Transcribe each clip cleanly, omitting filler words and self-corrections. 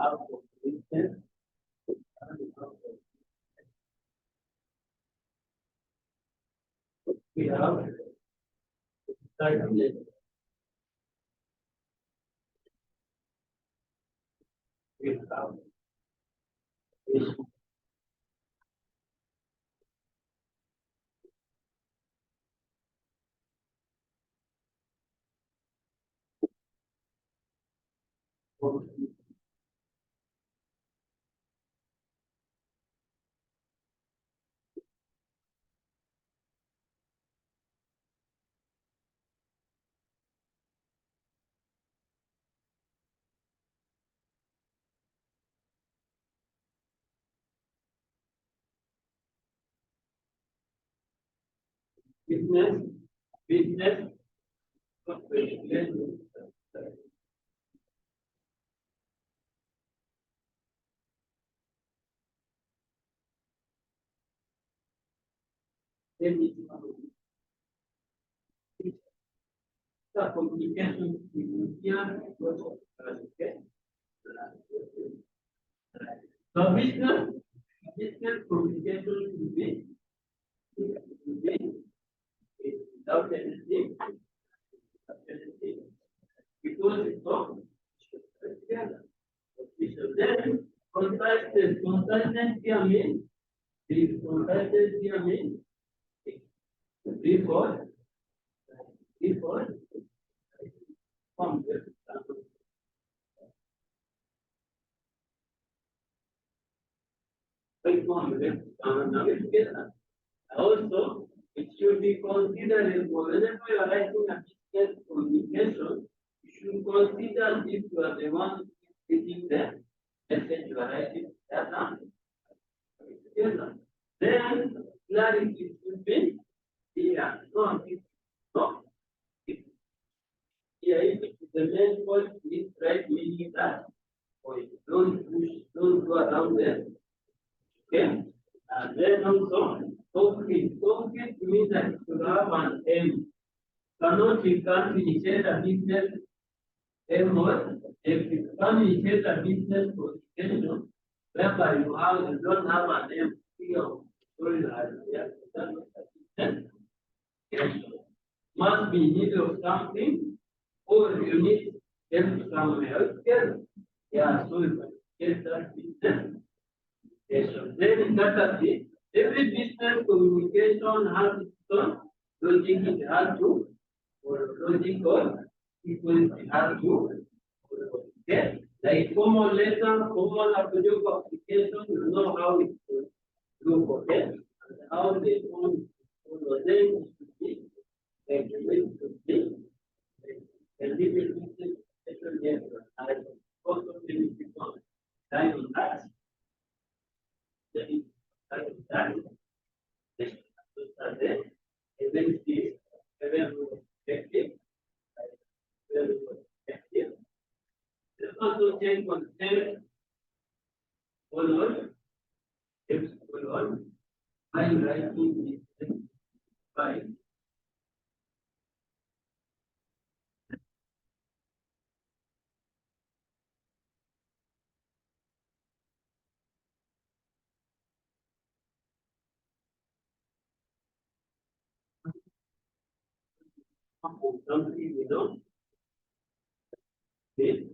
have for instance, we have circulation. We have issue. Business, business, la communication significa the business communication should be without anything, because it's not together. So then consultancy I mean the consultancy I mean before from the also, it should be considered whenever you are writing a business communication, you should consider if you are the one taking the message you are writing that down. Then clarity should be here. No, here if the main point is right, meaning that don't push, don't go around there. Okay, and then also concrete means that you should have an aim. You can't initiate a business aim or if you can't initiate a business communication whereby you don't have an aim must be in need of something or you need help somewhere else. Yeah, so you get that business. Then in that case, every business communication has its own logic. It has to, or logic or equals it has to. Okay, like common letter, common application, you know how it look. Okay, and how they own. Then it should be like the way it should be. And this is special letter. I also finish it on time on that. Also change on 10 forward, steps forward, by writing this by something we don't see.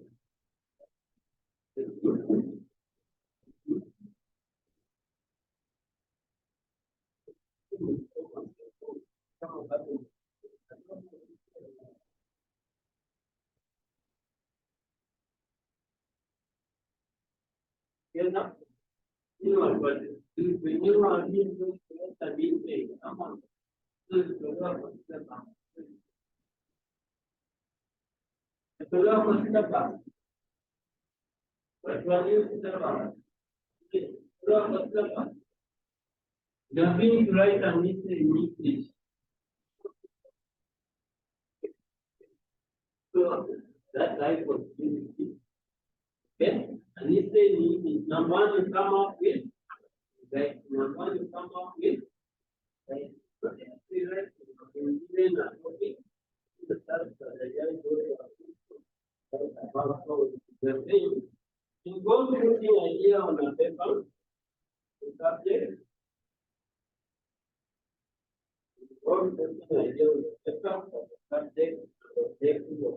You know what? When you are here, the being someone. Nothing to write and listen in English. So that type of thing. Okay? And listen in English. Number one you come up with, right? Number one you come up with, right? You go compound, the subject, or the idea of the subject, objective of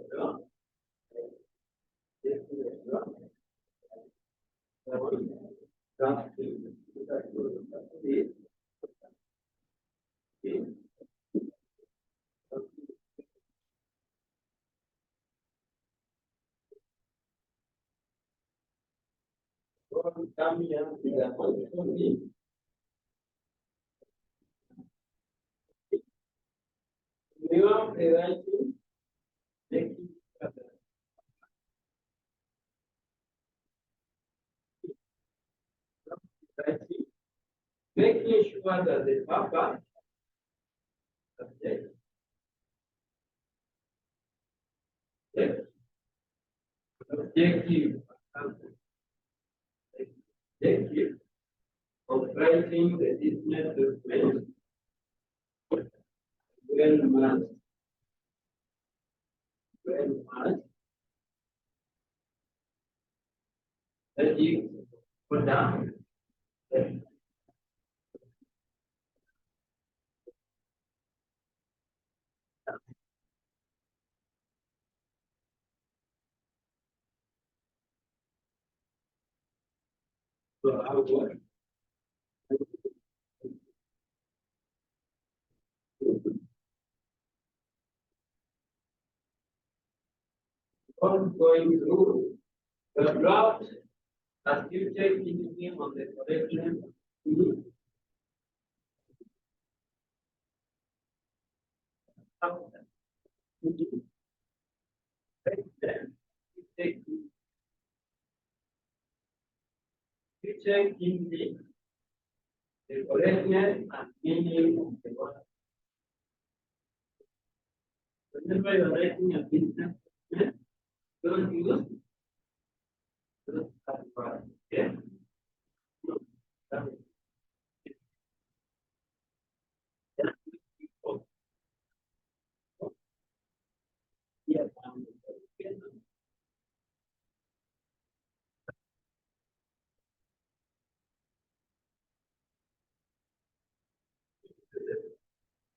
making sure that the papa subject objective objective of writing the business document well must that is put down so our work on going through the draft as you check in on the correction. You check in the correctness and meaning of the word. Whenever you're writing a business, don't use those words. Okay? Yes,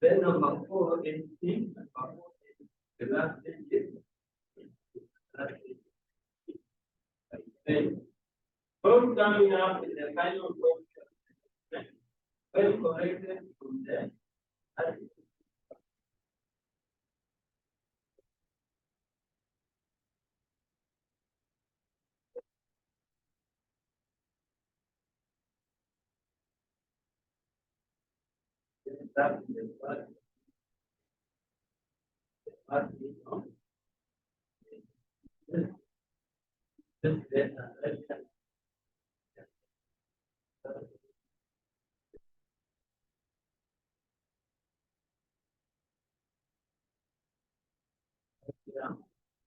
then number 4 is thing. The last thing is then both coming up in the final question. When corrected from there, that is the first.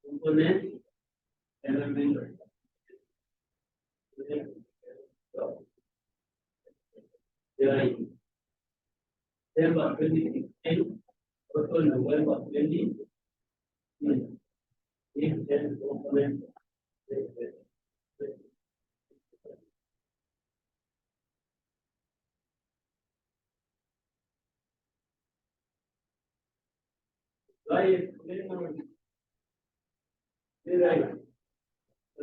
Component element November 2016, total November 20, if then component right,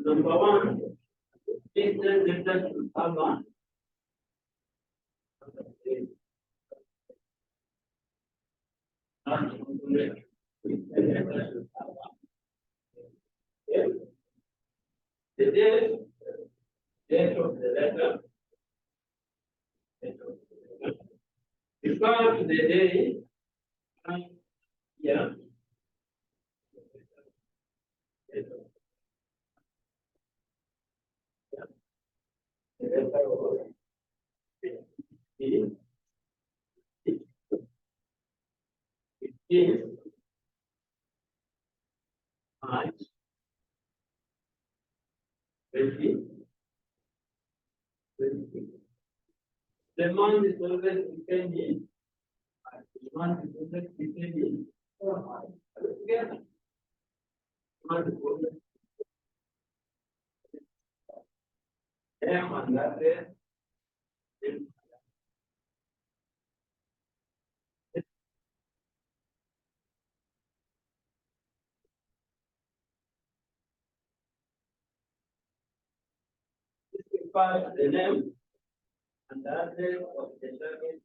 number 1 is then return to Alma. The date of the letter, refer to the day, yeah. The letter of is March 20. The month is always depending. The month is always depending. Together. Month is always name and address. Specify the name and address of the service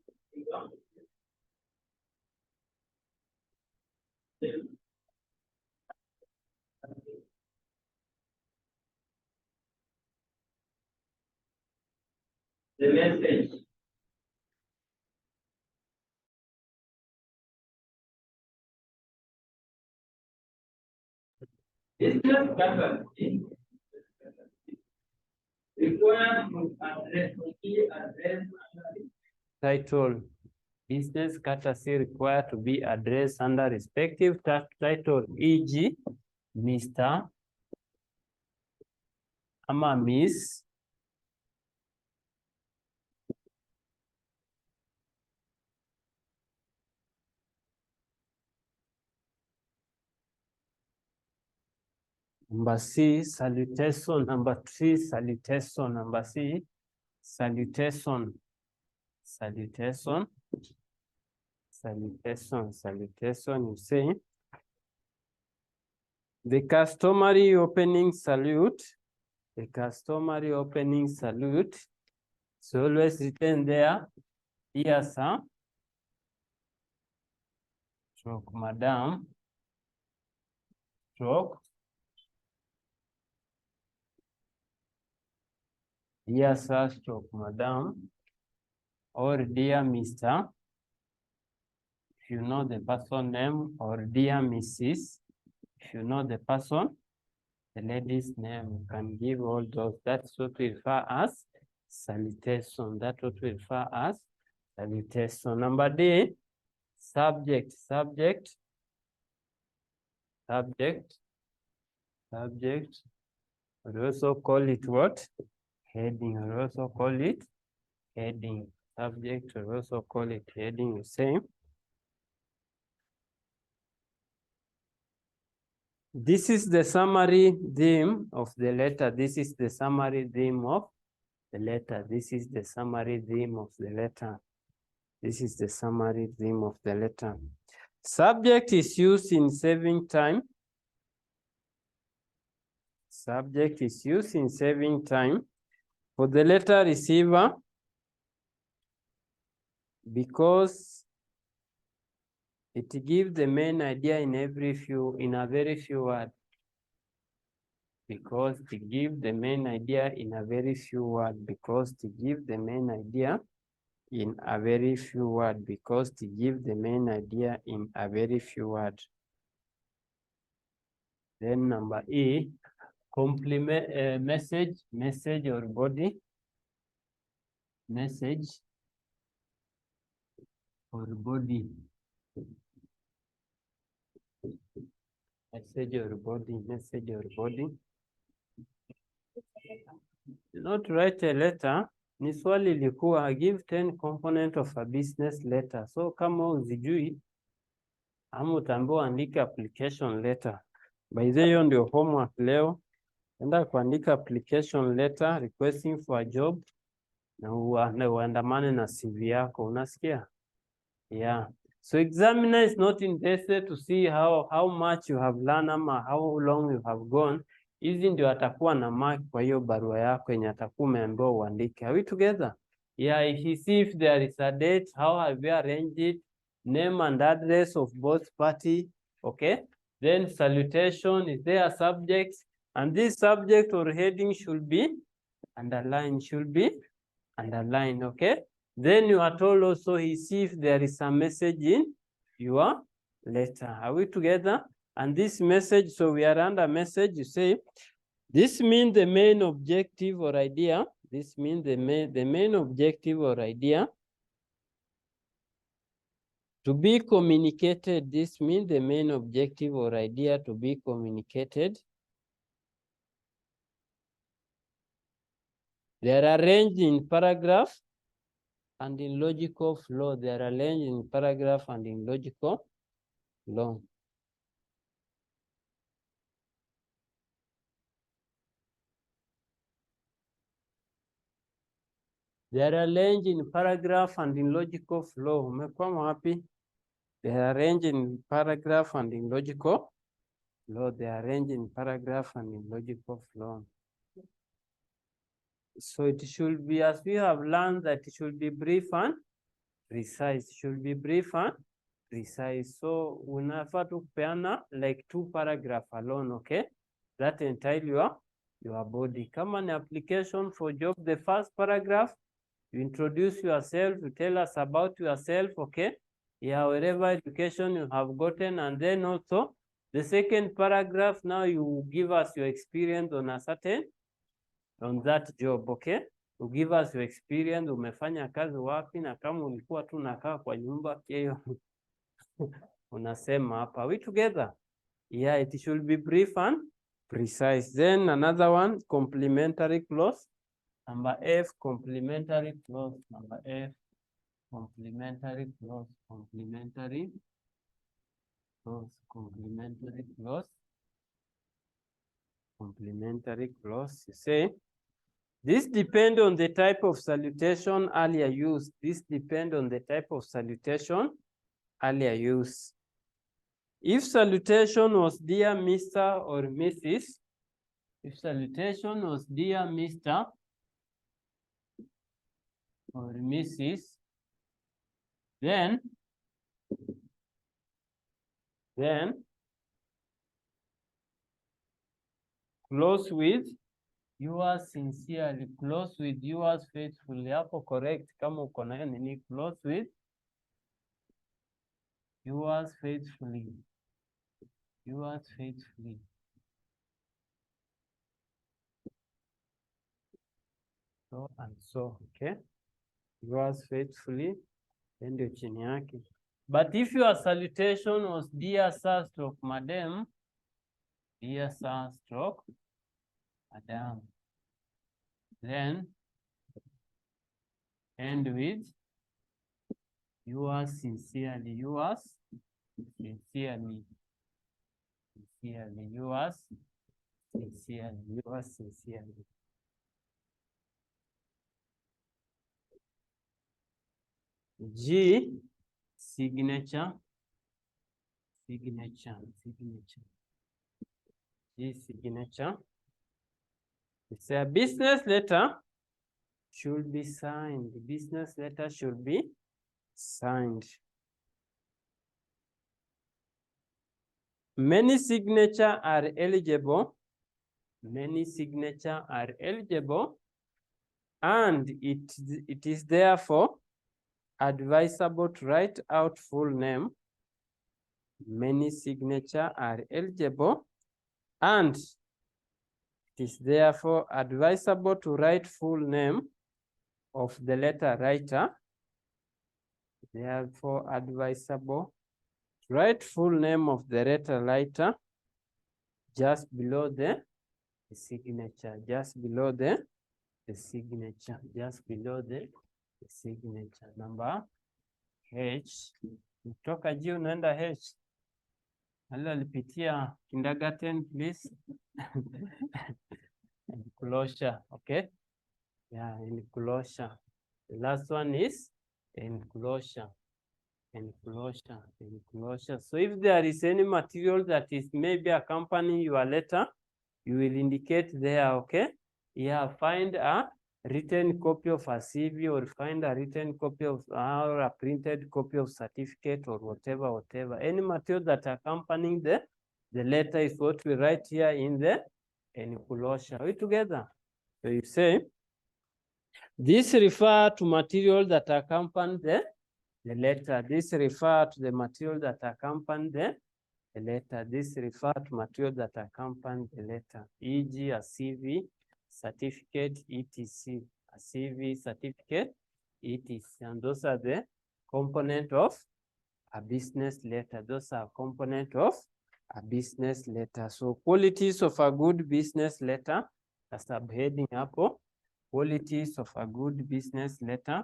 given. The message. Business capacity requires to address key address title. Business courtesy required to be addressed under respective title, e.g., Mr. ama Miss. Number C, salutation. Number 3, salutation. Number C, salutation. Salutation. Salutation. Salutation. You say the customary opening salute. The customary opening salute. So always written there. Dear sir. Stroke madam. Stroke. Dear sir, stroke madam. Or dear Mr. If you know the person name, or dear Mrs. If you know the person, the lady's name, you can give all those. That's what we refer as salutation. That's what we refer as salutation. Number D, subject. Subject. Subject. Subject. We also call it what? Heading. We also call it heading. Subject. We also call it heading. The same. This is the summary theme of the letter. This is the summary theme of the letter. This is the summary theme of the letter. This is the summary theme of the letter. Subject is used in saving time. Subject is used in saving time for the letter receiver because it gives the main idea in a very few words. Because to give the main idea in a very few words. Because to give the main idea in a very few words. Because to give the main idea in a very few words. Then number E, complement message or body. Message or body. Message or body. Message or body. Do not write a letter. Ni swali likuwa give 10 component of a business letter. So kama uzijui, ama utaambiwa andika application letter. By the way, hiyo ndio homework leo. Enda kuandika application letter requesting for a job na uandamane na CV yako. Unasikia? Yeah. So examiner is not interested to see how much you have learned ama how long you have gone. Hizi ndio atakuwa na mark kwa hiyo barua yako yenye atakuwa umeambiwa uandike. Are we together? Yeah, if he see if there is a date, how have you arranged it, name and address of both party, okay? Then salutation, is there a subject? And this subject or heading should be underlined, okay? Then you are told also he see if there is a message in your letter. Are we together? And this message, so we are under message, you say, this means the main objective or idea. This means the main objective or idea to be communicated. This means the main objective or idea to be communicated. They are arranged in paragraph and in logical flow. They are arranged in paragraph and in logical flow. They are arranged in paragraph and in logical flow. Umekwama wapi? They are arranged in paragraph and in logical flow. They are arranged in paragraph and in logical flow. So it should be, as we have learned, that it should be brief and precise. It should be brief and precise. So unafaa tu kupeana like 2 paragraph alone, okay? That entail your body. Kama an application for job, the first paragraph, you introduce yourself, you tell us about yourself, okay? Yeah, wherever education you have gotten, and then also the second paragraph, now you give us your experience on a certain, on that job, okay? You give us your experience, umefanya kazi wapi, na kama ulikuwa tu unakaa kwa nyumba hiyo unasema hapa. Are we together? Yeah, it should be brief and precise. Then another one, complementary clause. Number F, complementary clause. Number F, complementary clause. Complementary clause. Complementary clause. Complementary clause. You say, this depends on the type of salutation earlier used. This depends on the type of salutation earlier used. If salutation was dear Mr. or Mrs., if salutation was dear Mr. or Mrs., then close with yours sincerely, close with yours faithfully. Hapo correct kama uko nayo nini, close with yours faithfully. Yours faithfully. So and so, okay? Yours faithfully, ndio chini yake. But if your salutation was dear sir stroke madam, dear sir stroke madam, then end with yours sincerely, yours sincerely, sincerely, yours sincerely, yours sincerely. G, signature, signature, signature. G, signature. It's a business letter should be signed. The business letter should be signed. Many signatures are eligible. Many signatures are eligible, and it is therefore advisable to write out full name. Many signatures are eligible, and it is therefore advisable to write full name of the letter writer. Therefore advisable to write full name of the letter writer just below the signature, just below the signature, just below the signature. Number H. Kutoka G unaenda H. Halo alipitia kindergarten, please. Enclosure, okay? Yeah, enclosure. The last one is enclosure. Enclosure, enclosure. So if there is any material that is maybe accompanying your letter, you will indicate there, okay? Yeah, find a written copy of a CV, or find a written copy of or a printed copy of certificate, or whatever, whatever. Any material that accompanying the letter is what we write here in the enclosure. Are we together? So you say, this refer to material that accompany the letter. This refer to the material that accompany the letter. This refer to material that accompany the letter, e.g. a CV, certificate, etc. A CV, certificate, etc. And those are the component of a business letter. Those are component of a business letter. So qualities of a good business letter, a subheading hapo. Qualities of a good business letter.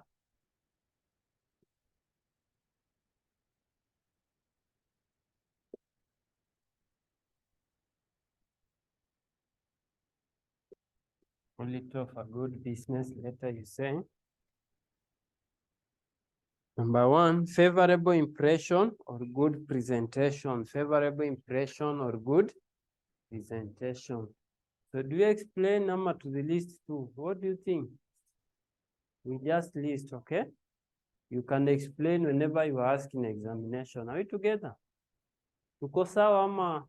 Quality of a good business letter, you say. Number one, favorable impression or good presentation. Favorable impression or good presentation. So do you explain number to the list too? What do you think? We just list, okay? You can explain whenever you are asking examination. Are we together? Tuko sawa ama?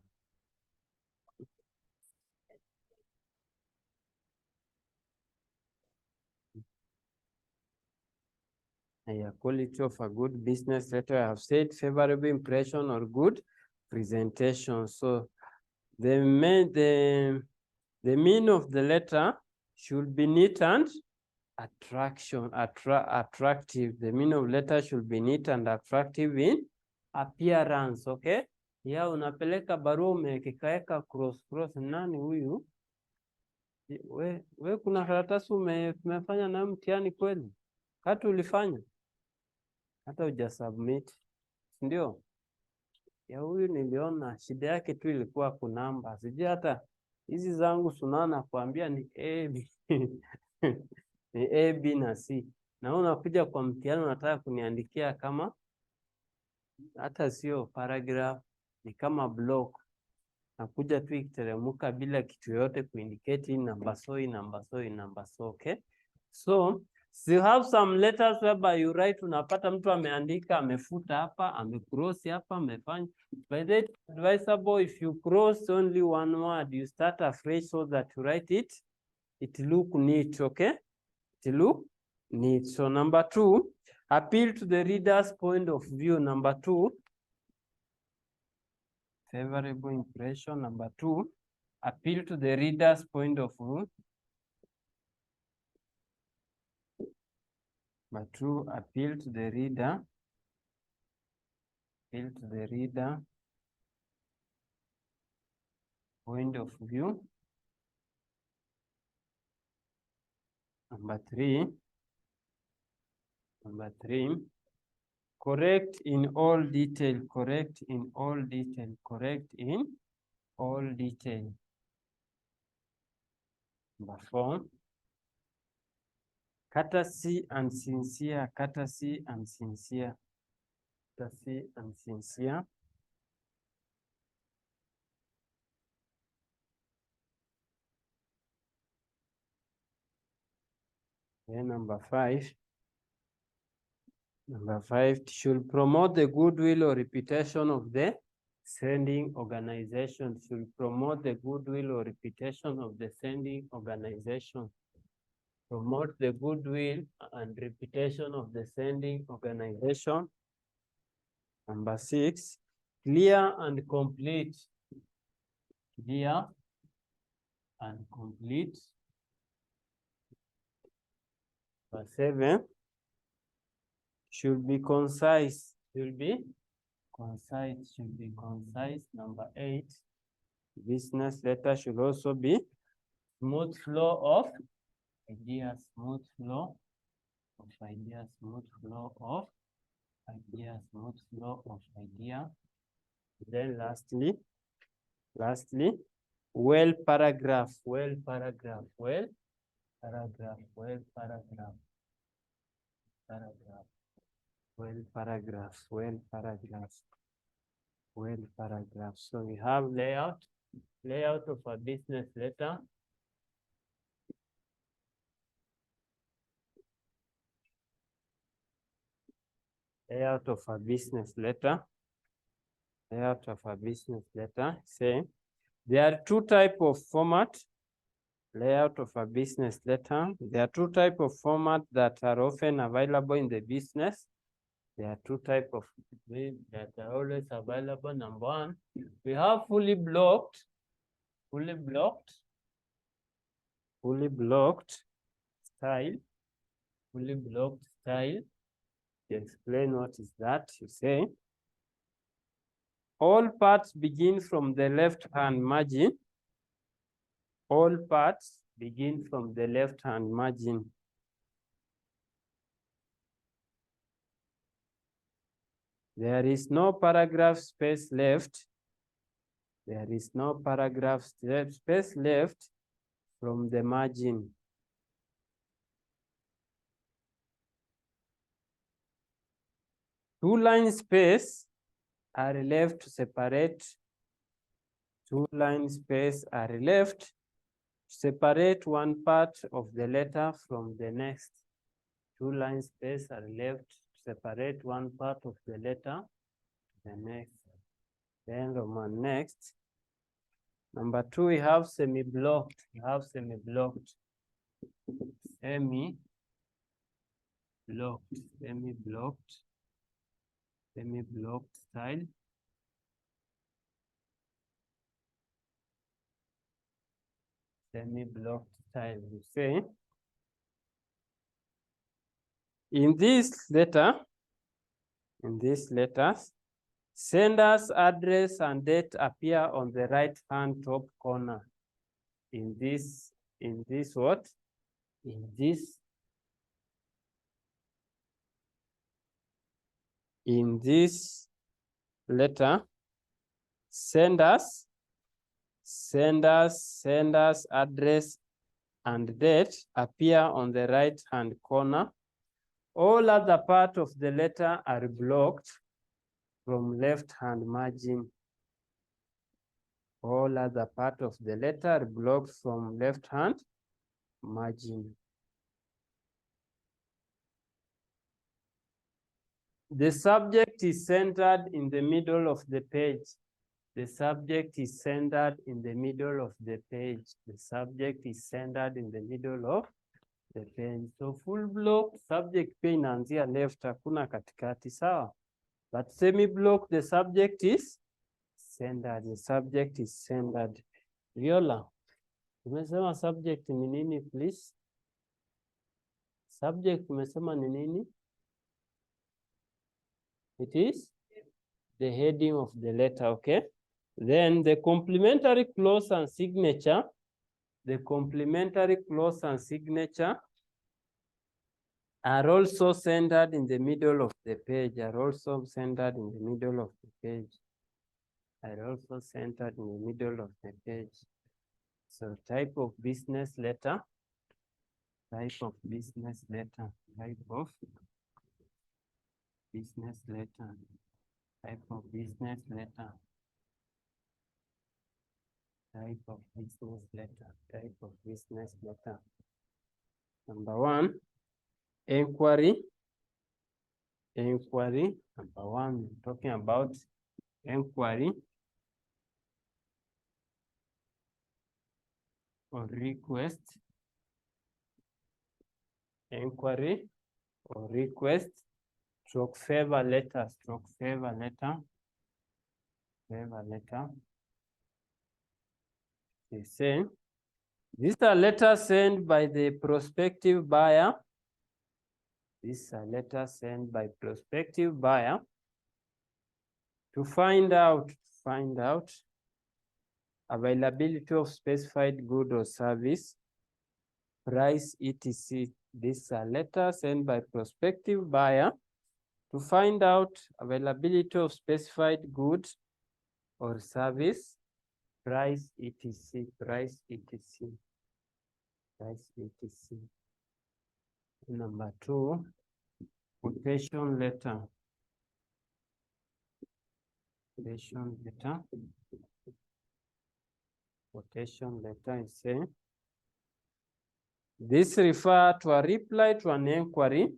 Yeah, quality of a good business letter. I have said favorable impression or good presentation. So the meaning of the letter should be neat and attractive. The meaning of letter should be neat and attractive in appearance, okay? Ya unapeleka barua umekikaeka cross, nani huyu? We kuna karatasi umefanya na mtihani kweli? Kati ulifanya? Hata hujasubmit, ndio? Ya huyu niliona shida yake tu ilikuwa kunamba. Sijui hata hizi zangu sunana kuambia ni A, B. Ni A, B na C. Na unakuja kwa mtihani unataka kuniandikia kama hata sio paragraph, ni kama block. Nakuja tu ikiteremuka bila kitu yote kuindicate number so, okay? So, you have some letters whereby you write, unapata mtu ameandika, amefuta hapa, amecross hapa, amefanya. By that advisable, if you cross only one word, you start afresh so that you write it look neat, okay? It look neat. So number two, appeal to the reader's point of view. Number two, favorable impression. Number two, appeal to the reader's point of view. Number two, appeal to the reader. Appeal to the reader point of view. Number three, correct in all detail. Correct in all detail. Correct in all detail. Number four, courtesy and sincere. Courtesy and sincere. Courtesy and sincere. Then number five, should promote the goodwill or reputation of the sending organization. Should promote the goodwill or reputation of the sending organization. Promote the goodwill and reputation of the sending organization. Number six, clear and complete. Clear and complete. Number seven, should be concise. Should be concise. Should be concise. Number eight, business letter should also be smooth flow of ideas. Smooth flow of ideas. Smooth flow of ideas. Smooth flow of ideas. Then lastly, well paragraph. Well paragraph. Well paragraph. Well paragraph. Paragraph. Well paragraphs. Well paragraphs. Well paragraph. So we have layout of a business letter. Layout of a business letter. Layout of a business letter. Say there are two types of format. Layout of a business letter. There are two types of format that are often available in the business. There are two types of that are always available. Number one, we have fully blocked style. Fully blocked style. To explain what is that, you say, all parts begin from the left-hand margin. All parts begin from the left-hand margin. There is no paragraph space left. There is no paragraph space left from the margin. Two line space are left to separate. Two line space are left to separate one part of the letter from the next. Two line space are left to separate one part of the letter to the next. Then Roman next. Number 2, we have semi-blocked. We have semi-blocked. Semi-blocked. Semi-blocked. Semi-blocked style. Semi-blocked style. You say in this letter, sender's address and date appear on the right-hand top corner. In this what? In this letter, sender's address and date appear on the right-hand corner. All other part of the letter are blocked from left-hand margin. All other part of the letter are blocked from left-hand margin. The subject is centered in the middle of the page. The subject is centered in the middle of the page. The subject is centered in the middle of the page. So full block, subject pia inaanzia left, hakuna katikati, sawa? But semi block, the subject is centered. The subject is centered. Viola, umesema subject ni nini please? Subject umesema ni nini? It is the heading of the letter, okay? Then the complementary clause and signature, are also centered in the middle of the page, So type of business letter, Number 1, inquiry. Number 1, talking about inquiry or request. Stroke favor letter. They say these are letters sent by the prospective buyer. To find out availability of specified good or service, price, etc. These are letters sent by prospective buyer to find out availability of specified goods or service, price, etc. Number 2, quotation letter. Quotation letter is saying this refer to a reply to an inquiry.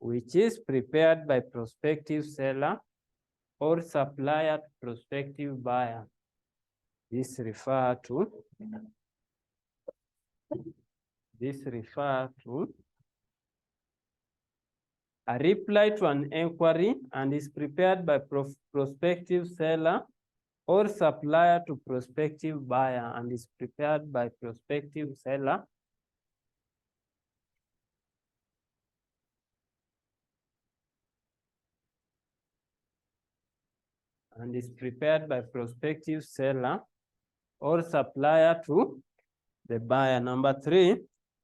Which is prepared by prospective seller or supplier to prospective buyer. This refer to a reply to an inquiry and is prepared by prospective seller or supplier to prospective buyer and is prepared by prospective seller or supplier to the buyer. Number 3,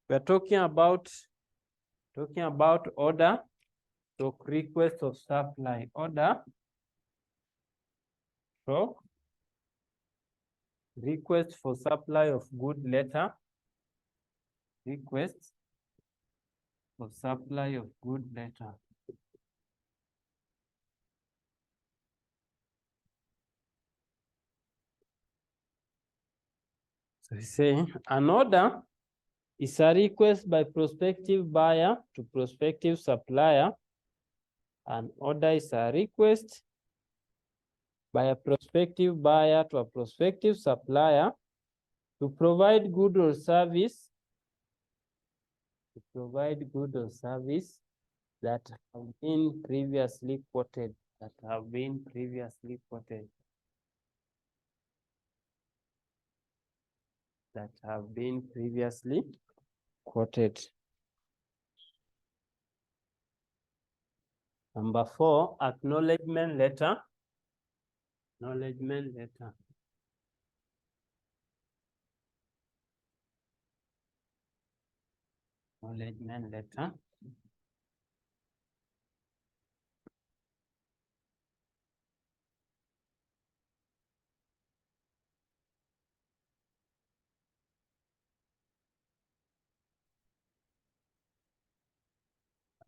we're talking about order, so request of supply. Order, so request for supply of good letter. Request of supply of good letter. So we say an order is a request by prospective buyer to prospective supplier. An order is a request by a prospective buyer to a prospective supplier to provide good or service, that have been previously quoted, Number 4, acknowledgement letter. Acknowledgement letter. Acknowledgement letter.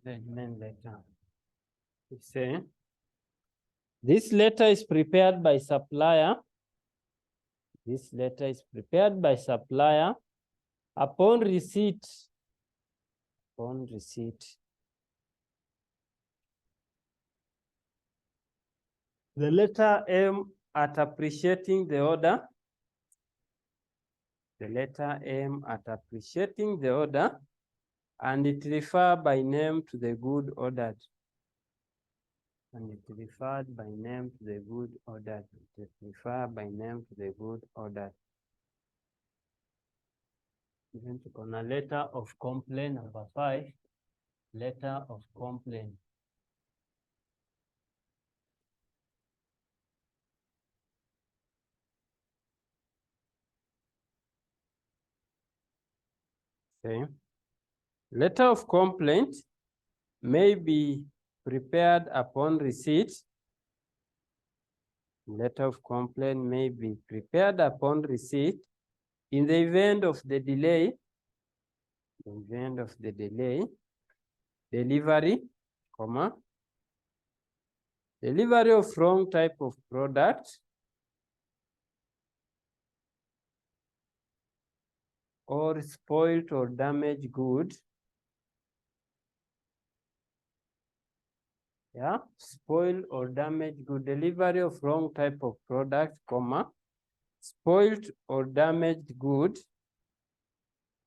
Acknowledgement letter. We say, this letter is prepared by supplier. This letter is prepared by supplier upon receipt. Upon receipt. The letter aimed at appreciating the order. The letter aimed at appreciating the order, and it referred by name to the good ordered. And it referred by name to the good ordered. It referred by name to the good ordered. Even on a letter of complaint, number 5, letter of complaint. Okay. Letter of complaint may be prepared upon receipt. Letter of complaint may be prepared upon receipt in the event of the delay. Delivery, delivery of wrong type of product, or spoiled or damaged good. Yeah, spoiled or damaged good. Delivery of wrong type of product, spoiled or damaged good.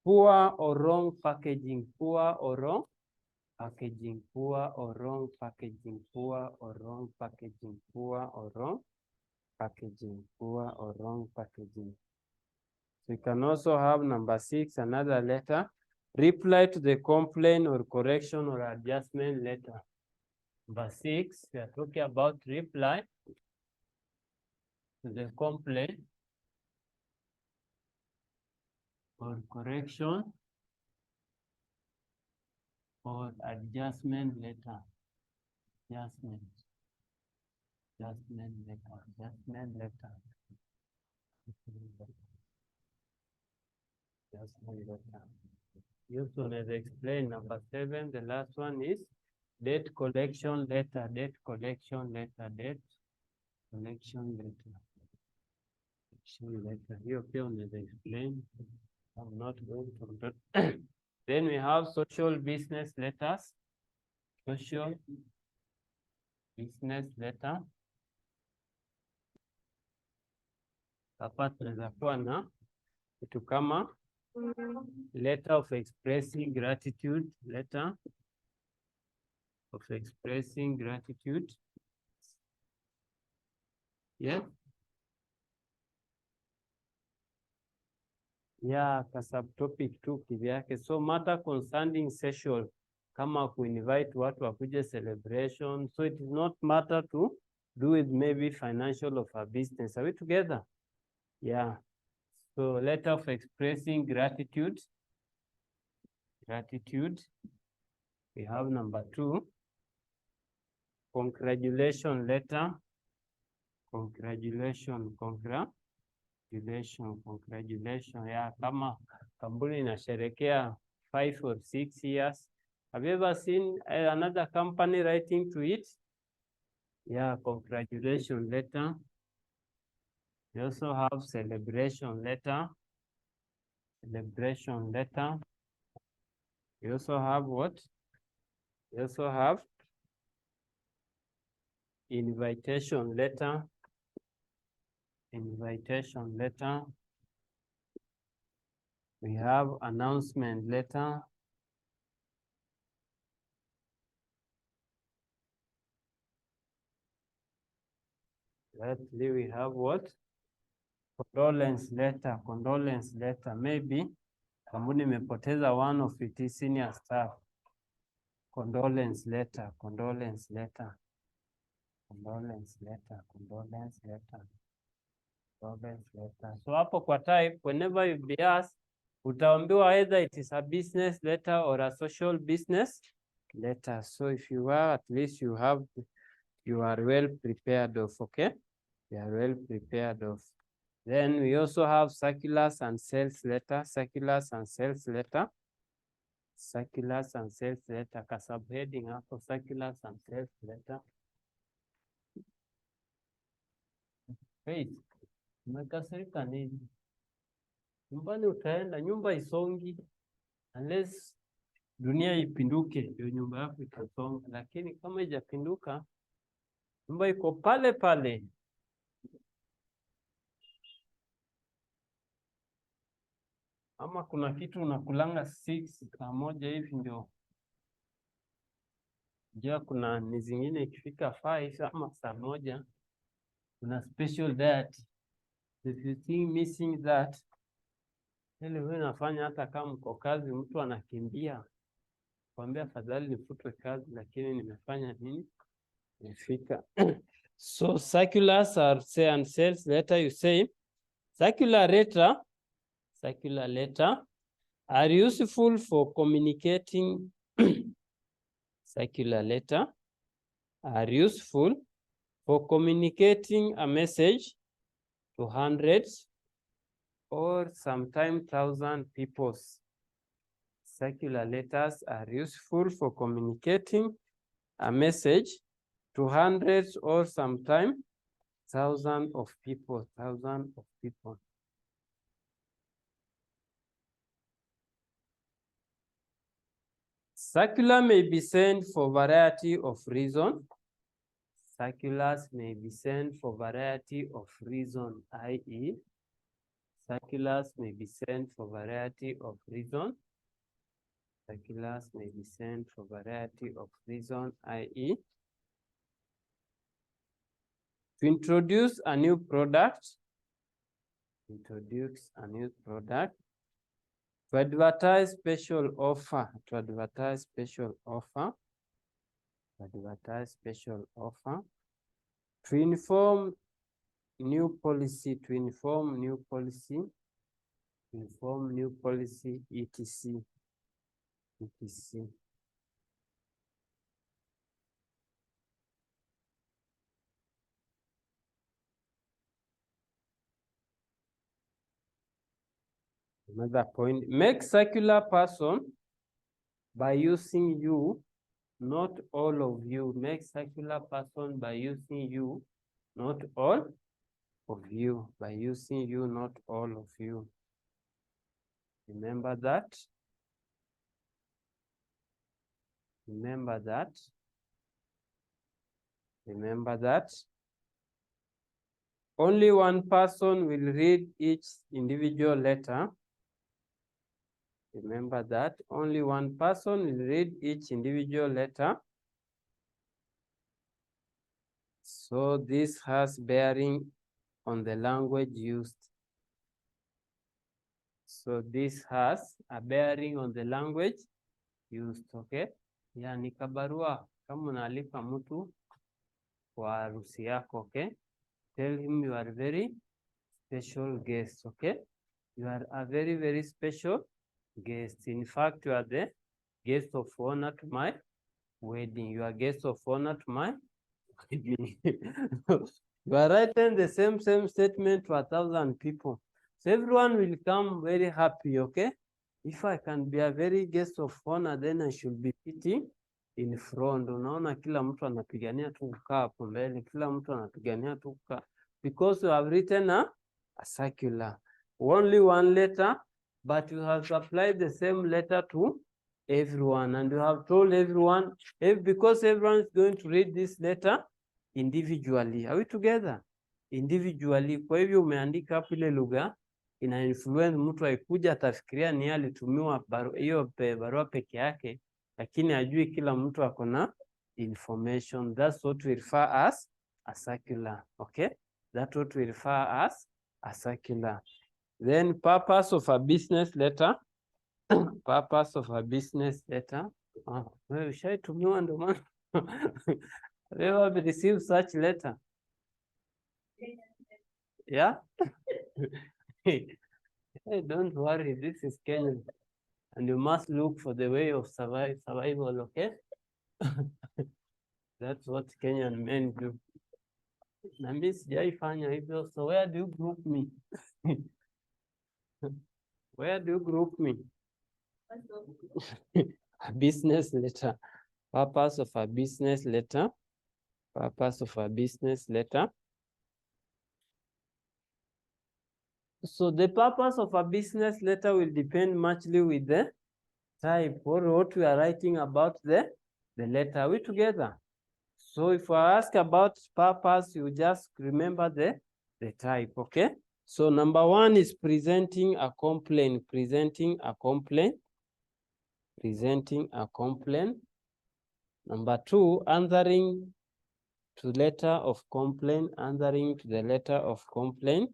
Poor or wrong packaging. Poor or wrong packaging. Poor or wrong packaging. Poor or wrong packaging. Poor or wrong packaging. Poor or wrong packaging. We can also have number 6, another letter. Reply to the complaint or correction or adjustment letter. Number 6, we are talking about reply to the complaint or correction or adjustment letter. Adjustment letter. This one is explained. Number 7, the last one is debt collection letter. Debt collection letter. Debt collection letter. Here is explained. I'm not going to. Then we have social business letters. Social business letter. Hapa tunaweza kuwa na kitu kama letter of expressing gratitude. Letter of expressing gratitude. Yeah. Yeah, ka subtopic tu kivyake. So matter concerning session, kama ku-invite watu wakuje celebration. So it is not matter to do with maybe financial of a business. Are we together? Yeah. So letter of expressing gratitude. Gratitude. We have number 2. Congratulation letter. Congratulation. Yeah, kama kampuni inasherekea 5 or 6 years, Have you ever seen another company writing to it? Yeah, congratulations letter. You also have celebration letter. Celebration letter. You also have what? You also have invitation letter. Invitation letter. We have announcement letter. Lastly, we have what? Condolence letter. Condolence letter. Maybe kampuni imepoteza one of its senior staff. Condolence letter. Condolence letter. Condolence letter. Condolence letter. Condolence letter. So hapo kwa type, whenever you be asked, utaambiwa either it is a business letter or a social business letter. So if you are, at least you are well prepared of, okay? You are well prepared of. Then we also have circulars and sales letter. Circulars and sales letter. Circulars and sales letter. Ka subheading hapo, circulars and sales letter. Wait, umekasirika nini? Nyumbani utaenda, nyumba isongi. Unless dunia ipinduke, ndio nyumba yako itasonga. Lakini kama haijapinduka, nyumba iko pale pale. Ama kuna kitu unakulanga 6 saa moja hivi ndio. Jua kuna ni zingine ikifika 5 ama saa moja. Kuna special diet. If you think missing that, ile wewe unafanya hata kama mko kazi mtu anakimbia. Kwambia afadhali nifutwe kazi lakini nimefanya nini? Nimefika. So circulars are say and sales letter, you say circular letter are useful for communicating. Circular letter are useful for communicating a message to hundreds or sometimes 1,000 people. Circular letters are useful for communicating a message to hundreds or sometimes 1,000 of people. Circular may be sent for variety of reasons. Circulars may be sent for variety of reasons, i.e., circulars may be sent for variety of reasons. Circulars may be sent for variety of reasons, i.e., to introduce a new product. Introduce a new product. To advertise special offer. To advertise special offer. To advertise special offer. To inform new policy. To inform new policy. To inform new policy, etc. etc. Another point, make circular person by using you, not all of you. Make circular person by using you, not all of you. By using you, not all of you. Remember that. Remember that. Remember that. Only one person will read each individual letter. Remember that. Only one person will read each individual letter. So this has bearing on the language used. So this has a bearing on the language used, okay? Yani kabarua, kama unalipa mtu kwa harusi yako, okay? Tell him you are a very special guest, okay? You are a very, very special guest. In fact, you are the guest of honor to my wedding. You are guest of honor to my wedding. You are writing the same statement to 1,000 people. So everyone will come very happy, okay? If I can be a very guest of honor, then I should be sitting in front. Unaona kila mtu anapigania tu kukaa hapo mbele, kila mtu anapigania tu kukaa. Because you have written a circular. Only one letter, but you have applied the same letter to everyone. And you have told everyone, because everyone is going to read this letter individually. Are we together? Individually. Kwa hivyo umeandika hapo ile lugha ina influence mtu aikuja atafikiria ni alitumiwa hiyo barua peke yake, lakini ajui kila mtu ako na information. That's what we refer as a circular. Okay, that's what we refer as a circular. Then purpose of a business letter. Purpose of a business letter. Wewe ushaitumiwa ndio maana wewe have received such letter. Yeah. Hey, don't worry, this is Kenya, and you must look for the way of survival, okay? That's what Kenyan men do. Na mimi sijaifanya hivyo, so where do you group me? Where do you group me? A business letter. Purpose of a business letter. Purpose of a business letter. So the purpose of a business letter will depend muchly with the type or what we are writing about the letter. Are we together? So if I ask about purpose, you just remember the type, okay? So number one is presenting a complaint, presenting a complaint, presenting a complaint. Number two, answering to letter of complaint, answering to the letter of complaint.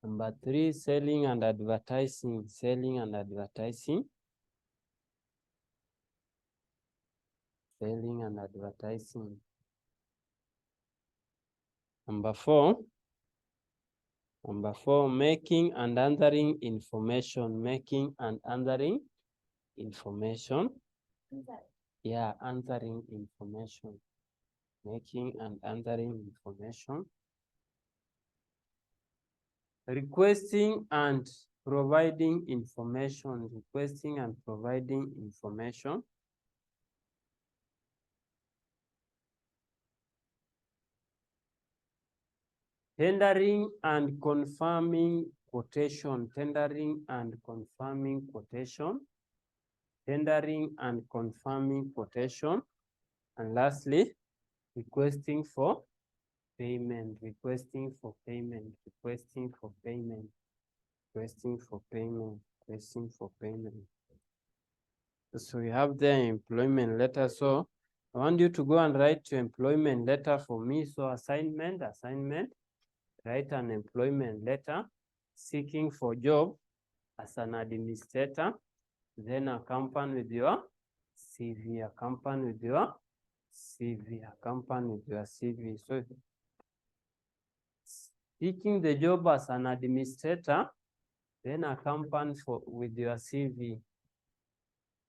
Number three, selling and advertising, selling and advertising. Selling and advertising. Number four, making and answering information, making and answering information. Yeah, answering information, making and answering information. Requesting and providing information, requesting and providing information. Tendering and confirming quotation, tendering and confirming quotation, tendering and confirming quotation. And lastly, requesting for payment, requesting for payment, requesting for payment, requesting for payment, requesting for payment. So we have the employment letter. So I want you to go and write your employment letter for me. So assignment, write an employment letter seeking for job as an administrator, then accompany with your CV, accompany with your CV, accompany with your CV. So seeking the job as an administrator, then accompany with your CV,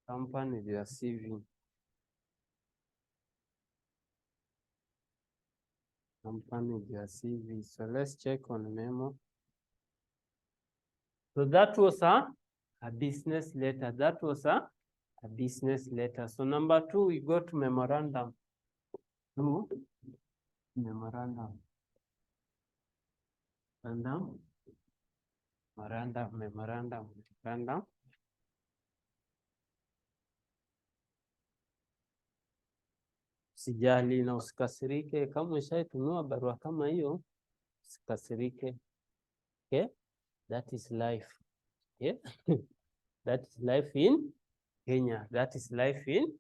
accompany with your CV. Accompany with your CV. So let's check on memo. So that was a business letter. That was a business letter. So number two, we go to memorandum. Memorandum. Memorandum. Sijali na usikasirike. Kama umeshaitunua barua kama hiyo, usikasirike. Okay? That is life. Okay? That is life in Kenya. That is life in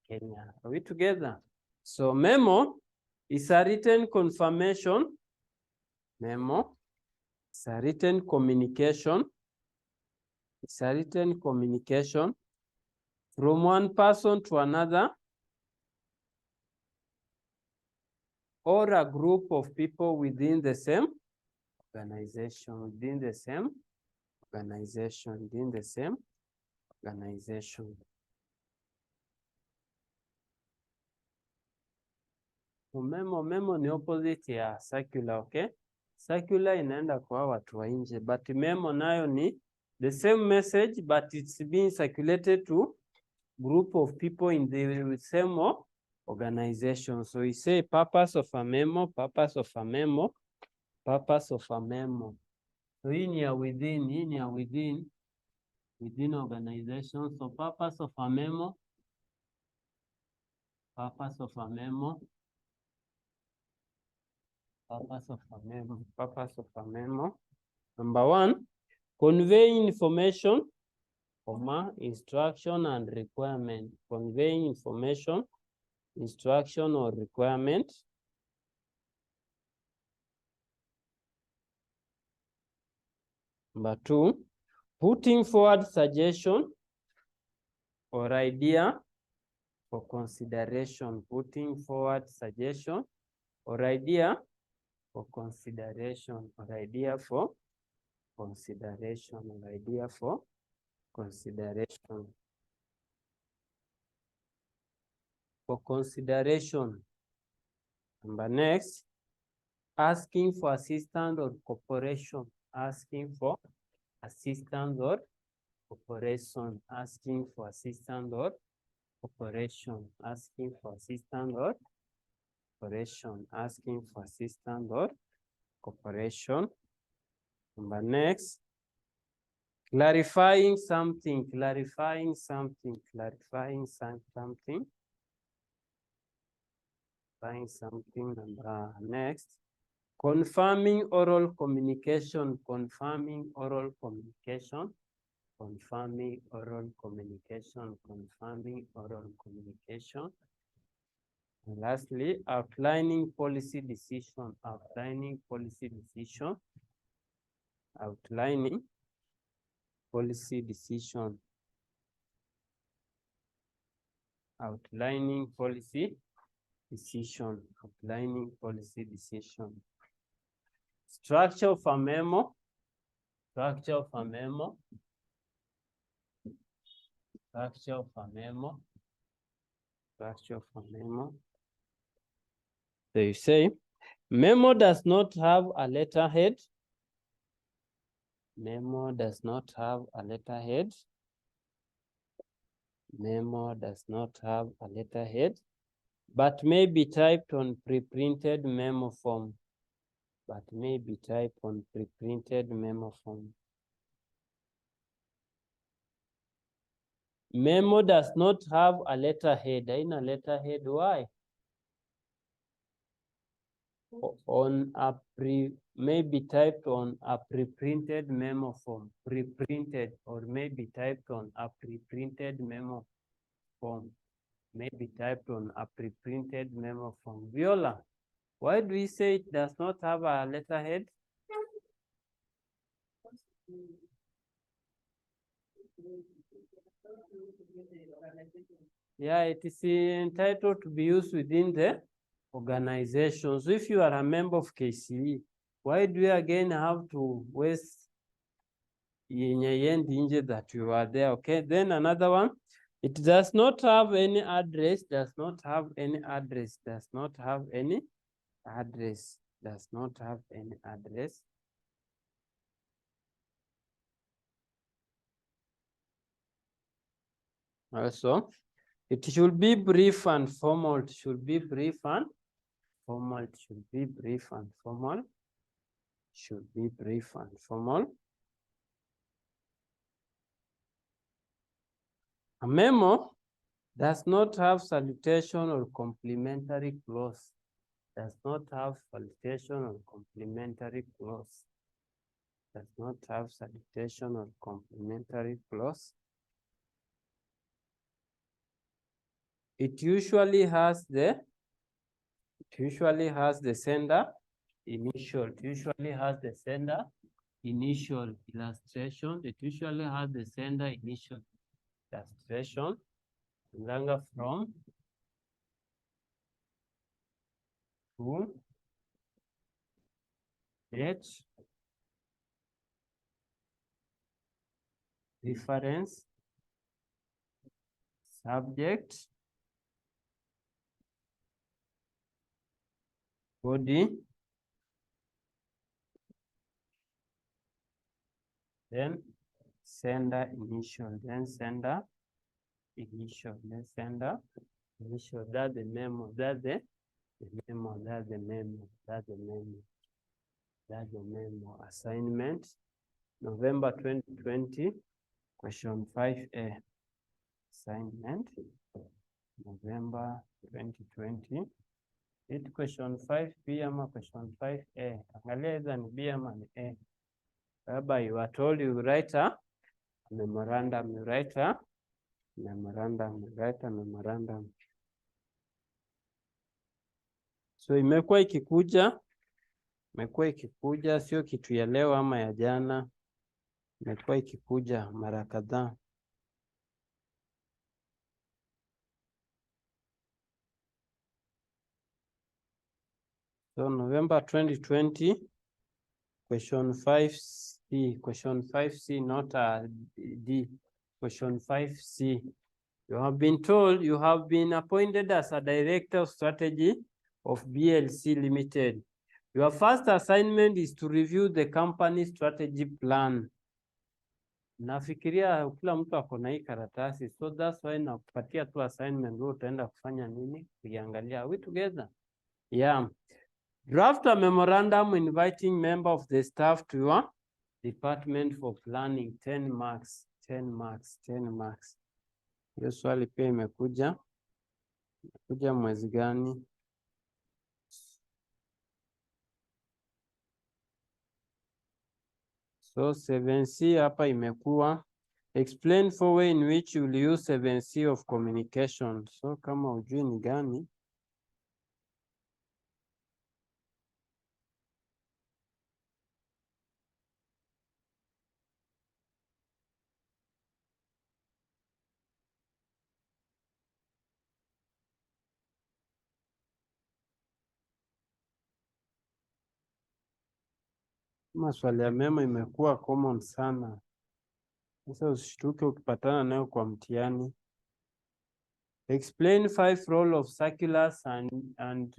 Kenya. Are we together? So memo is a written confirmation. Memo is a written communication. It's a written communication from one person to another or a group of people within the same organization, within the same organization, within the same organization. So memo ni opposite ya circular, okay? Circular inaenda kwa watu wa nje, but memo nayo ni the same message, but it's being circulated to group of people in the same organization. So we say purpose of a memo, purpose of a memo, purpose of a memo. So hii ni ya within, hii ni ya within organization. So purpose of a memo, purpose of a memo, purpose of a memo, purpose of a memo. Number 1, conveying information, instruction and requirement. Conveying information, instruction or requirement. Number 2, putting forward suggestion or idea for consideration. Putting forward suggestion or idea for consideration, or idea for consideration, or idea for consideration. For consideration. Number next, asking for assistance or cooperation. Asking for assistance or cooperation. Asking for assistance or cooperation. Asking for assistance or cooperation. Asking for assistance or cooperation. Number next, clarifying something. Clarifying something. Clarifying something. Clarifying something. Number next, confirming oral communication. Confirming oral communication. Confirming oral communication. Confirming oral communication. And lastly, outlining policy decision. Outlining policy decision. Outlining policy decision. Outlining policy decision. Outlining policy decision. Structure of a memo. Structure of a memo. Structure of a memo. Structure of a memo. So you say, memo does not have a letterhead. Memo does not have a letterhead. Memo does not have a letterhead, but may be typed on pre-printed memo form. But may be typed on pre-printed memo form. Memo does not have a letterhead. Haina letterhead. Why? May be typed on a pre-printed memo form. Pre-printed, or may be typed on a pre-printed memo form. May be typed on a pre-printed memo form. Viola, why do we say it does not have a letterhead? Yeah, it is entitled to be used within the organization. So if you are a member of KCE, why do you again have to waste that you are there? Okay, then another one. It does not have any address, does not have any address, does not have any address, does not have any address. Also, it should be brief and formal. It should be brief and formal. It should be brief and formal. Should be brief and formal. A memo does not have salutation or complimentary clause. Does not have salutation or complimentary clause. Does not have salutation or complimentary clause. It usually has the sender initial. It usually has the sender initial illustration. It usually has the sender initial illustration. Longer from to date, reference, subject, body, then sender initial, then sender initial, then sender initial. That's the memo. That's the memo. That's the memo. That's the memo. That's the memo. Assignment November 2020, question 5A. Assignment November 2020. It question 5B ama question 5A. Angalia either ni B ama ni A. Whereby you are told you write a memorandum, you write a memorandum, you write a memorandum. So imekuwa ikikuja, sio kitu ya leo ama ya jana. Imekuwa ikikuja mara kadhaa. So November 2020, question 5C, question 5C, not a D, question 5C. You have been told you have been appointed as a director of strategy of BLC Limited. Your first assignment is to review the company strategy plan. Nafikiria kila mtu ako na hii karatasi, so that's why nakupatia tu assignment, wewe utaenda kufanya nini? Kuiangalia. Are we together? Yeah. Draft a memorandum inviting member of the staff to your department for planning. 10 marks, 10 marks, 10 marks. Hiyo swali pia imekuja mwezi gani? So 7C hapa imekuwa explain four way in which you will use 7C of communication. So kama ujui ni gani, maswali ya memo imekuwa common sana. Sasa usishtuke ukipatana nayo kwa mtihani. Explain 5 role of circulars and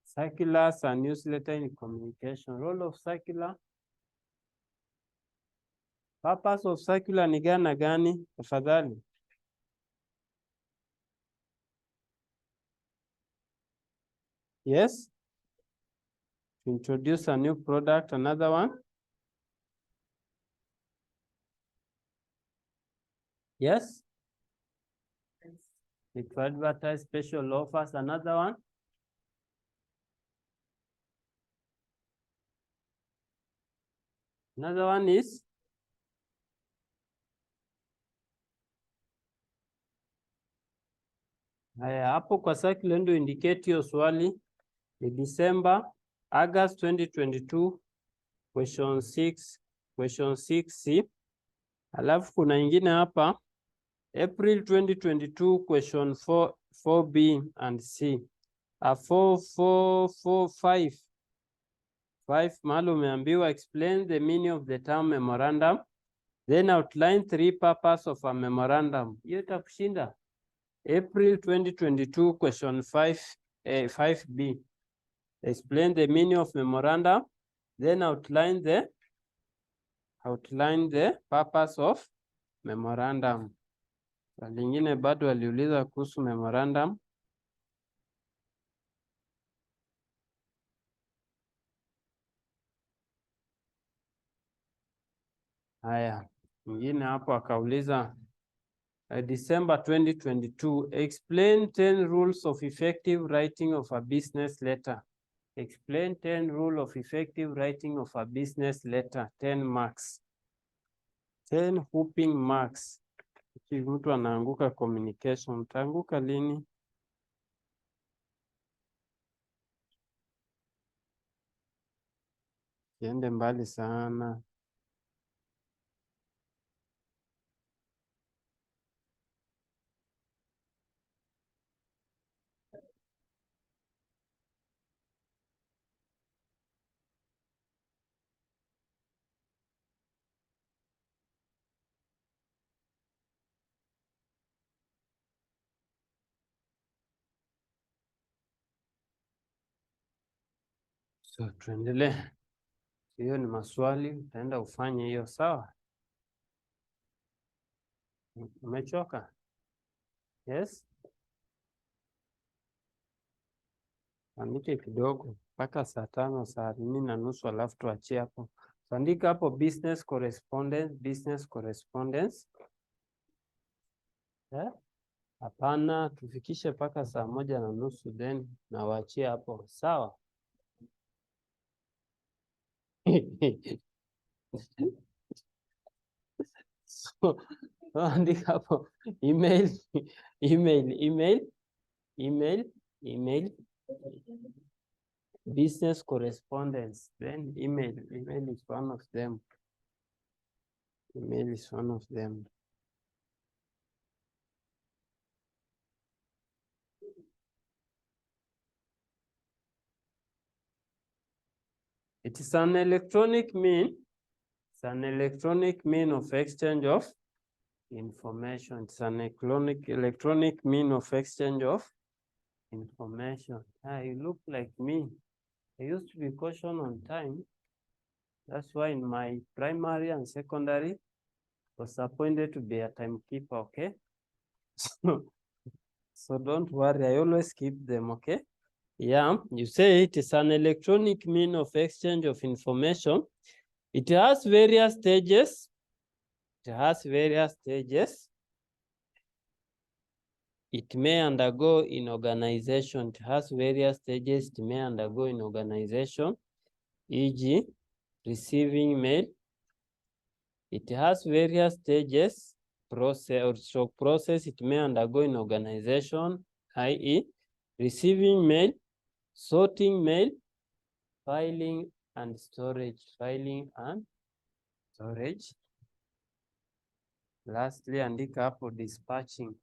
circulars and newsletter in communication. Role of circular. Purpose of circular ni gani na gani? Tafadhali. Yes. To introduce a new product. Another one. Yes. To advertise special offers. Another one. Another one is haya hapo kwa circular ndio indicate hiyo swali ni December, August 2022, question 6C. Alafu kuna ingine hapa April 2022, question 4B and C. 5 mahali umeambiwa explain the meaning of the term memorandum, then outline 3 purpose of a memorandum. Hiyo itakushinda. April 2022, question 5B. Explain the meaning of memorandum, then outline the purpose of memorandum. Lingine bado waliuliza kuhusu memorandum. Haya, mwingine hapo akauliza December 2022, explain 10 rules of effective writing of a business letter. Explain 10 rules of effective writing of a business letter. 10 marks. 10 whooping marks. Mtu anaanguka communication, utaanguka lini? Siende mbali sana. So tuendelee. Hiyo ni maswali, utaenda ufanye hiyo, sawa? Umechoka? Yes? Andike kidogo mpaka saa 5, saa 4:30, alafu tuachie hapo. Andika hapo business correspondence. Hapana, tufikishe mpaka saa 1:30 then na waachie hapo. Sawa? So, andika hapo email, business correspondence, then email is one of them. Email is one of them. It is an electronic mean. It's an electronic mean of exchange of information. It's an electronic mean of exchange of information. You look like me. I used to be caution on time. That's why in my primary and secondary, I was appointed to be a timekeeper, okay? So don't worry, I always keep them, okay? Yeah, you say it is an electronic mean of exchange of information. It has various stages. It may undergo in organization. It has various stages. It may undergo in organization, e.g., receiving mail. It has various stages, process. It may undergo in organization, i.e., receiving mail, sorting mail, filing and storage. Lastly, andika hapo dispatching.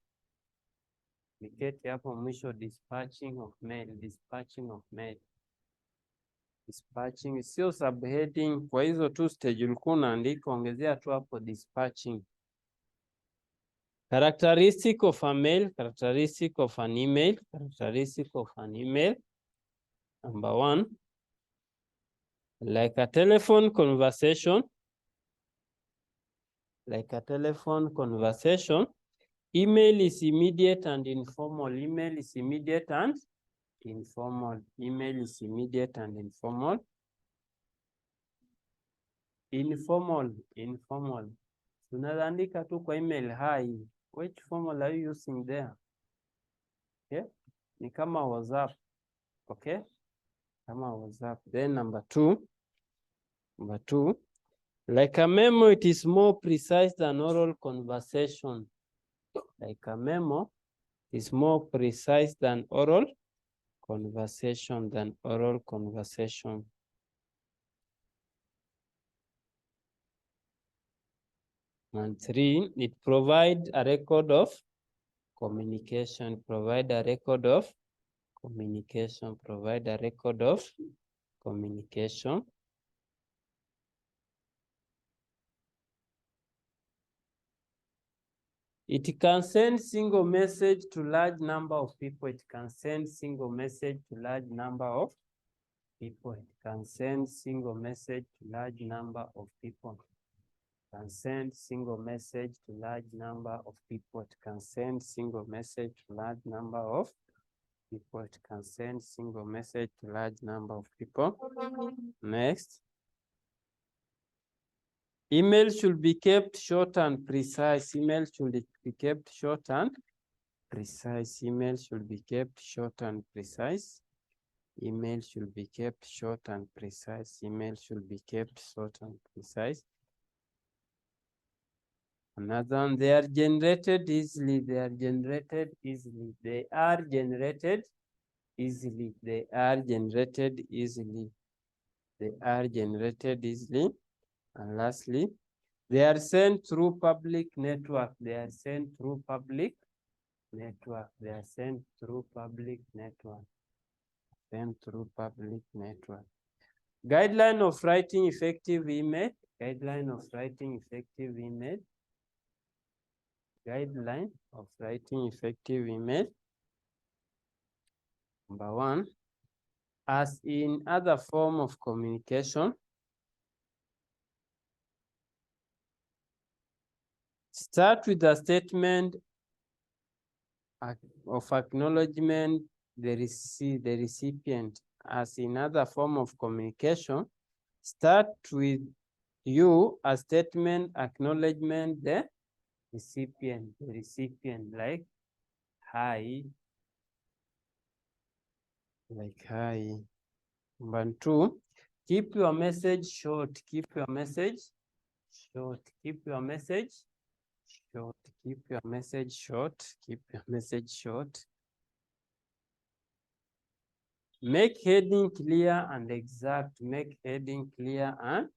Niketi hapo mwisho, dispatching of mail. Dispatching sio subheading, kwa hizo tu stage ulikuwa unaandika, ongezea tu hapo dispatching. Characteristic of a mail, characteristic of an email. Number 1, like a telephone conversation. Email is immediate and informal. Informal. Tunaandika tu kwa email hi. Which formal are you using there? Okay? Ni kama WhatsApp. Okay? Kama WhatsApp. Then number 2, like a memo, it is more precise than oral conversation. Like a memo is more precise than oral conversation. And 3, it provides a record of communication. It can send single message to large number of people. Next. Email should be kept short and precise. Email should be kept short and precise. Another one, they are generated easily. And lastly, they are sent through public network. Guideline of writing effective email. Number 1, as in other form of communication, Start with a statement of acknowledgement the recipient. As in other form of communication, start with you a statement acknowledgement the recipient, like hi, Number 2, keep your message short, keep your message short, keep your message short, keep your message short, keep your message short. Make heading clear and exact, make heading clear and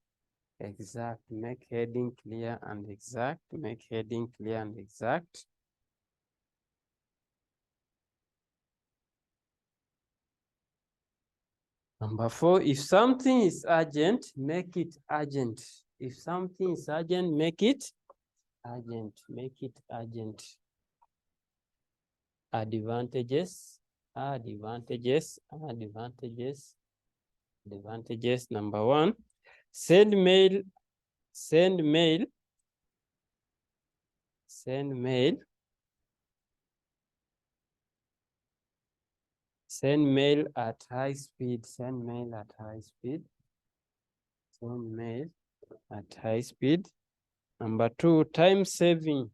exact, make heading clear and exact, make heading clear and exact. Number 4, if something is urgent, make it urgent. If something is urgent, make it urgent, make it urgent. Advantages, advantages, advantages, advantages. Number 1, send mail, send mail, send mail, send mail at high speed, send mail at high speed, send mail at high speed. Number 2, time saving,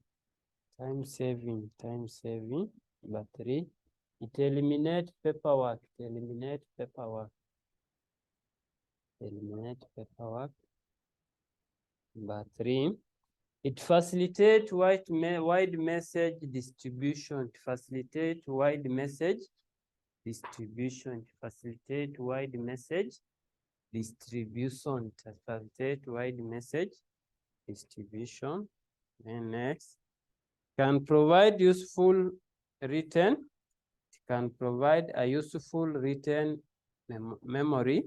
time saving, time saving. Number 3, it eliminates paperwork, it eliminates paperwork, eliminate paperwork. Number 3, it facilitates wide message distribution, to facilitate wide message distribution, to facilitate wide message distribution, to facilitate wide message distribution. And next, can provide useful written, can provide a useful written memory,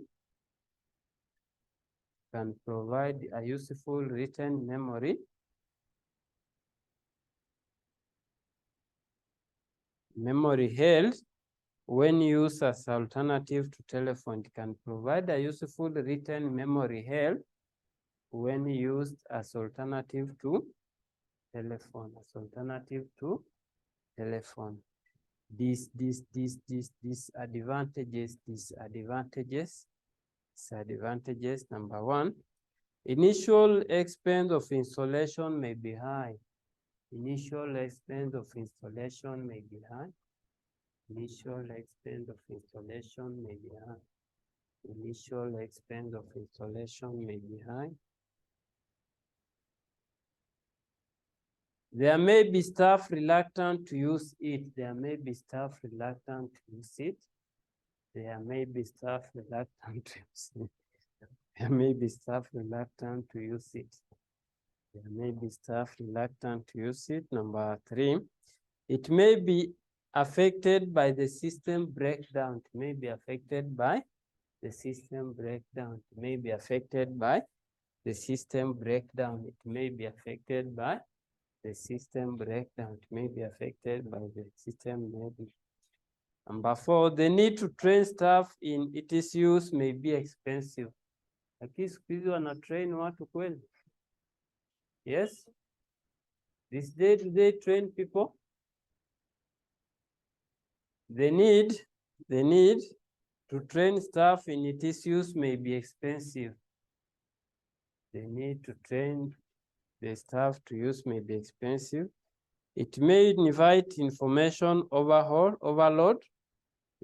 can provide a useful written memory. Memory held when used as alternative to telephone. It can provide a useful written memory held when used as alternative to telephone, as alternative to telephone. Disadvantages, disadvantages, disadvantages. Number 1, initial expense of installation may be high. Initial expense of installation may be high. Initial expense of installation may be high. Initial expense of installation may be high. There may be staff reluctant to use it. There may be staff reluctant to use it. There may be staff reluctant to use it. There may be staff reluctant to use it. There may be staff reluctant to use it. Number 3, it may be affected by the system breakdown. It may be affected by the system breakdown. It may be affected by the system breakdown. It may be affected by the system breakdown. It may be affected by the system breakdown. Number 4, the need to train staff in its use may be expensive. Lakini siku hizi wana train watu kweli? Yes? This day, do they train people? The need to train staff in its use may be expensive. The need to train the staff to use may be expensive. It may invite information overload.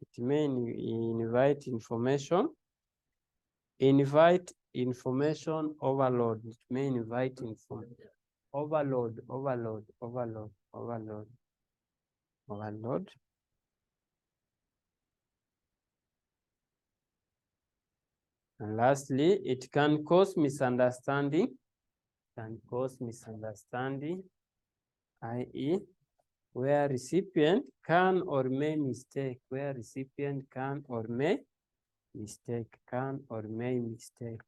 It may invite information overload. It may invite overload. And lastly, it can cause misunderstanding. Can cause misunderstanding, i.e., where recipient can or may mistake, where recipient can or may mistake, can or may mistake,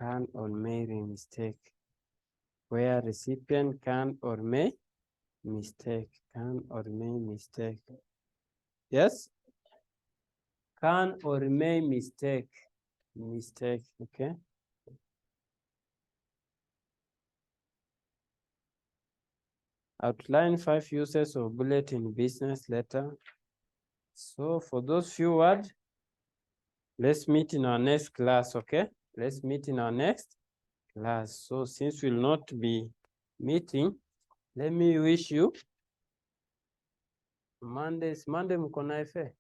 can or may mistake, where recipient can or may mistake, can or may mistake. Yes? Can or may mistake, okay? Outline 5 uses of bullet in business letter. So for those few words, let's meet in our next class, okay? Let's meet in our next class. So since we'll not be meeting, let me wish you Monday mko na FA.